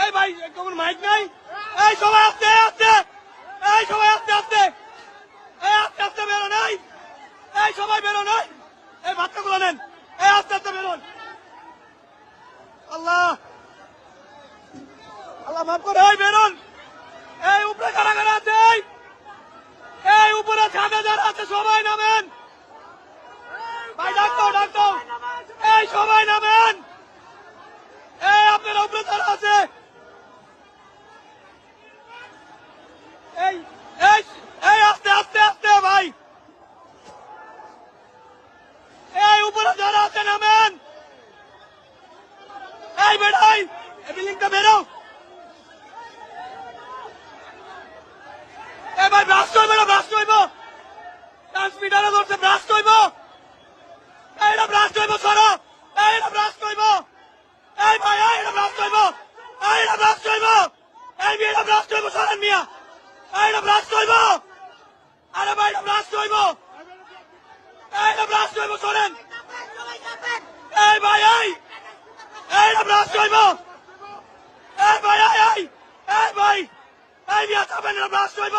এই ভাই কোন মাইক নাই, এই সবাই আস্তে আস্তে, এই সবাই আস্তে আস্তে, এই আস্তে আস্তে বেরো নাই, এই সবাই বেরো নাই, এই বাচ্চাগুলো নেন, এই আস্তে আস্তে বেরোন। আল্লাহ আল্লাহ মাফ করে, এই বেরোন, এই উপরে কারা কারা আছে, এই উপরে ছাদে যারা আছে সবাই নামেন, ভাই ডাক্তার ডাক্তার, এই সবাই নামেন, এই আপনারা উপরে যারা আছে, এই এই এই আস্তে আস্তে আস্তে ভাই, এই উপরে যারা আছে নামেন, এই বেড়াই এই বিল্ডিংটা বেরো, এই ভাই ব্রাস্ট হইব না, ব্রাস্ট হইব, ট্রান্সমিটারে ধরছে ব্রাস্ট হইব, এইটা ব্রাস্ট হইব, সরো, এইটা ব্রাস্ট হইব, এই ভাই এইটা ব্রাস্ট হইব, এইটা ব্রাস্ট হইব, এই বিয়েটা ব্রাস্ট হইব, সরেন মিয়া, এইটা ব্রাস্ট হইব, আরে ভাই এটা ব্রাস্ট হইব, এইটা ব্রাস্ট হইব, সরেন, এই ভাই এইটা ব্রাস্ট হইব, এই ভাই এই ভাই এই মিয়া চাপেন, এটা ব্রাস্ট হইব।